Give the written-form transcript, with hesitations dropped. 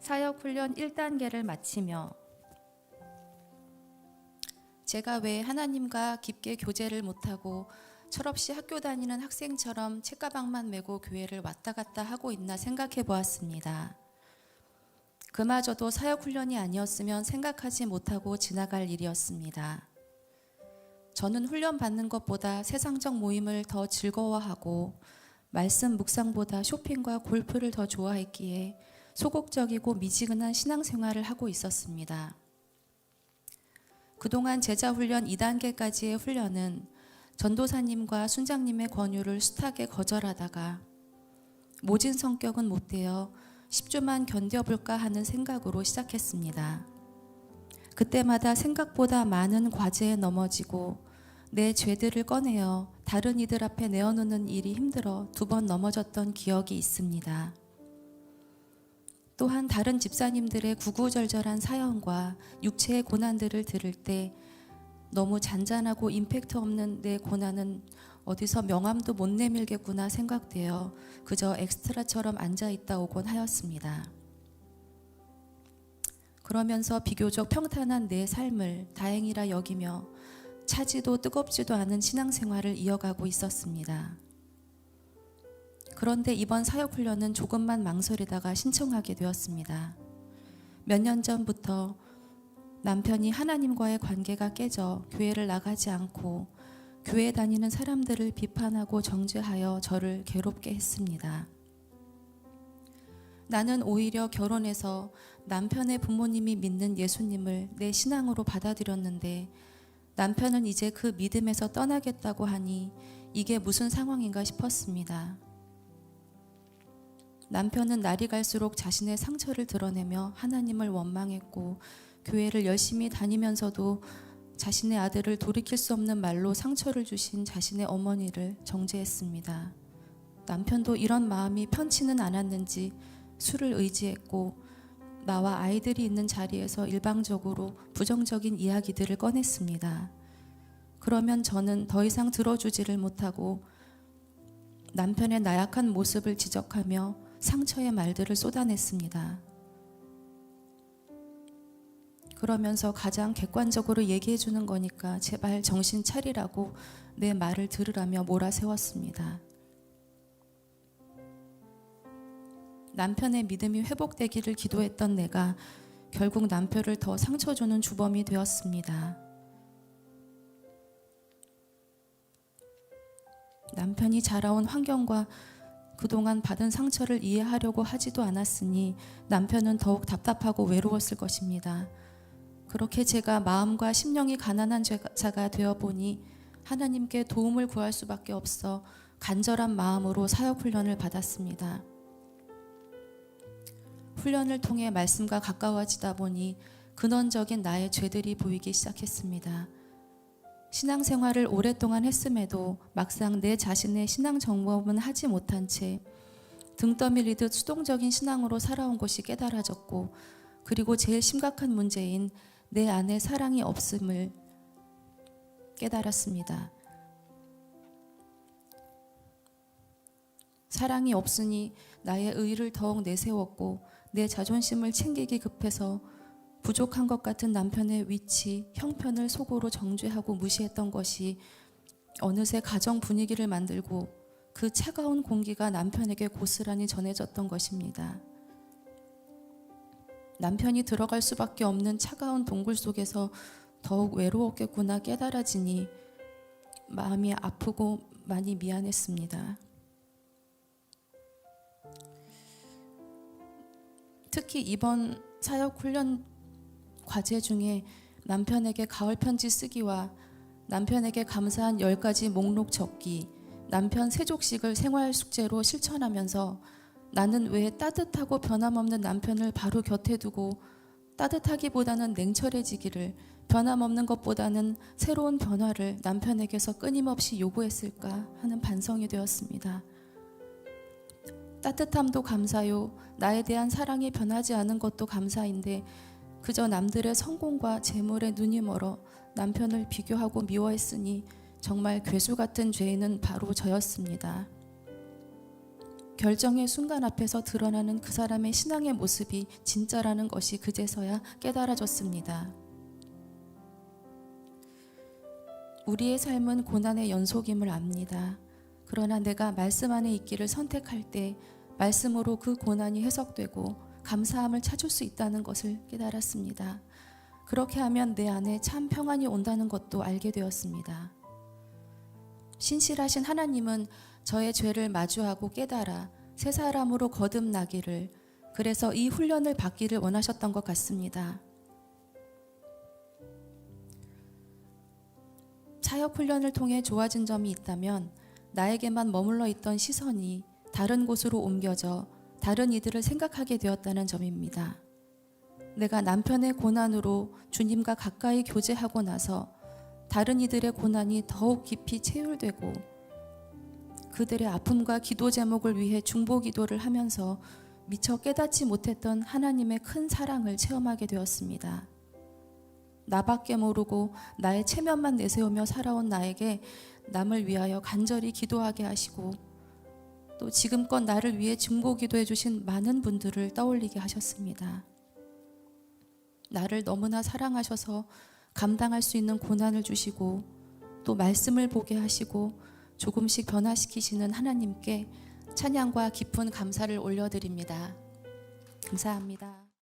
사역훈련 1단계를 마치며 제가 왜 하나님과 깊게 교제를 못하고 철없이 학교 다니는 학생처럼 책가방만 메고 교회를 왔다 갔다 하고 있나 생각해 보았습니다. 그마저도 사역훈련이 아니었으면 생각하지 못하고 지나갈 일이었습니다. 저는 훈련 받는 것보다 세상적 모임을 더 즐거워하고 말씀 묵상보다 쇼핑과 골프를 더 좋아했기에 소극적이고 미지근한 신앙생활을 하고 있었습니다. 그동안 제자훈련 2단계까지의 훈련은 전도사님과 순장님의 권유를 숱하게 거절하다가 모진 성격은 못 되어 10주만 견뎌볼까 하는 생각으로 시작했습니다. 그때마다 생각보다 많은 과제에 넘어지고 내 죄들을 꺼내어 다른 이들 앞에 내어놓는 일이 힘들어 2번 넘어졌던 기억이 있습니다. 또한 다른 집사님들의 구구절절한 사연과 육체의 고난들을 들을 때 너무 잔잔하고 임팩트 없는 내 고난은 어디서 명함도 못 내밀겠구나 생각되어 그저 엑스트라처럼 앉아있다 오곤 하였습니다. 그러면서 비교적 평탄한 내 삶을 다행이라 여기며 차지도 뜨겁지도 않은 신앙생활을 이어가고 있었습니다. 그런데 이번 사역훈련은 조금만 망설이다가 신청하게 되었습니다. 몇 년 전부터 남편이 하나님과의 관계가 깨져 교회를 나가지 않고 교회 다니는 사람들을 비판하고 정죄하여 저를 괴롭게 했습니다. 나는 오히려 결혼해서 남편의 부모님이 믿는 예수님을 내 신앙으로 받아들였는데 남편은 이제 그 믿음에서 떠나겠다고 하니 이게 무슨 상황인가 싶었습니다. 남편은 날이 갈수록 자신의 상처를 드러내며 하나님을 원망했고 교회를 열심히 다니면서도 자신의 아들을 돌이킬 수 없는 말로 상처를 주신 자신의 어머니를 정죄했습니다. 남편도 이런 마음이 편치는 않았는지 술을 의지했고 나와 아이들이 있는 자리에서 일방적으로 부정적인 이야기들을 꺼냈습니다. 그러면 저는 더 이상 들어주지를 못하고 남편의 나약한 모습을 지적하며 상처의 말들을 쏟아냈습니다. 그러면서 가장 객관적으로 얘기해 주는 거니까 제발 정신 차리라고 내 말을 들으라며 몰아세웠습니다. 남편의 믿음이 회복되기를 기도했던 내가 결국 남편을 더 상처 주는 주범이 되었습니다. 남편이 자라온 환경과 그동안 받은 상처를 이해하려고 하지도 않았으니 남편은 더욱 답답하고 외로웠을 것입니다. 그렇게 제가 마음과 심령이 가난한 자가 되어보니 하나님께 도움을 구할 수밖에 없어 간절한 마음으로 사역훈련을 받았습니다. 훈련을 통해 말씀과 가까워지다 보니 근원적인 나의 죄들이 보이기 시작했습니다. 신앙생활을 오랫동안 했음에도 막상 내 자신의 신앙 점검은 하지 못한 채 등 떠밀리듯 수동적인 신앙으로 살아온 것이 깨달아졌고 그리고 제일 심각한 문제인 내 안에 사랑이 없음을 깨달았습니다. 사랑이 없으니 나의 의를 더욱 내세웠고 내 자존심을 챙기기 급해서 부족한 것 같은 남편의 위치, 형편을 속으로 정죄하고 무시했던 것이 어느새 가정 분위기를 만들고 그 차가운 공기가 남편에게 고스란히 전해졌던 것입니다. 남편이 들어갈 수밖에 없는 차가운 동굴 속에서 더욱 외로웠겠구나 깨달아지니 마음이 아프고 많이 미안했습니다. 특히 이번 사역훈련 과제 중에 남편에게 가을 편지 쓰기와 남편에게 감사한 10가지 목록 적기, 남편 세족식을 생활 숙제로 실천하면서 나는 왜 따뜻하고 변함없는 남편을 바로 곁에 두고 따뜻하기보다는 냉철해지기를, 변함없는 것보다는 새로운 변화를 남편에게서 끊임없이 요구했을까 하는 반성이 되었습니다. 따뜻함도 감사요, 나에 대한 사랑이 변하지 않은 것도 감사인데 그저 남들의 성공과 재물에 눈이 멀어 남편을 비교하고 미워했으니 정말 괴수 같은 죄인은 바로 저였습니다. 결정의 순간 앞에서 드러나는 그 사람의 신앙의 모습이 진짜라는 것이 그제서야 깨달아졌습니다. 우리의 삶은 고난의 연속임을 압니다. 그러나 내가 말씀 안에 있기를 선택할 때 말씀으로 그 고난이 해석되고 감사함을 찾을 수 있다는 것을 깨달았습니다. 그렇게 하면 내 안에 참 평안이 온다는 것도 알게 되었습니다. 신실하신 하나님은 저의 죄를 마주하고 깨달아 새 사람으로 거듭나기를, 그래서 이 훈련을 받기를 원하셨던 것 같습니다. 사역 훈련을 통해 좋아진 점이 있다면 나에게만 머물러 있던 시선이 다른 곳으로 옮겨져 다른 이들을 생각하게 되었다는 점입니다. 내가 남편의 고난으로 주님과 가까이 교제하고 나서 다른 이들의 고난이 더욱 깊이 체휼되고 그들의 아픔과 기도 제목을 위해 중보 기도를 하면서 미처 깨닫지 못했던 하나님의 큰 사랑을 체험하게 되었습니다. 나밖에 모르고 나의 체면만 내세우며 살아온 나에게 남을 위하여 간절히 기도하게 하시고 또 지금껏 나를 위해 중보 기도해 주신 많은 분들을 떠올리게 하셨습니다. 나를 너무나 사랑하셔서 감당할 수 있는 고난을 주시고 또 말씀을 보게 하시고 조금씩 변화시키시는 하나님께 찬양과 깊은 감사를 올려드립니다. 감사합니다.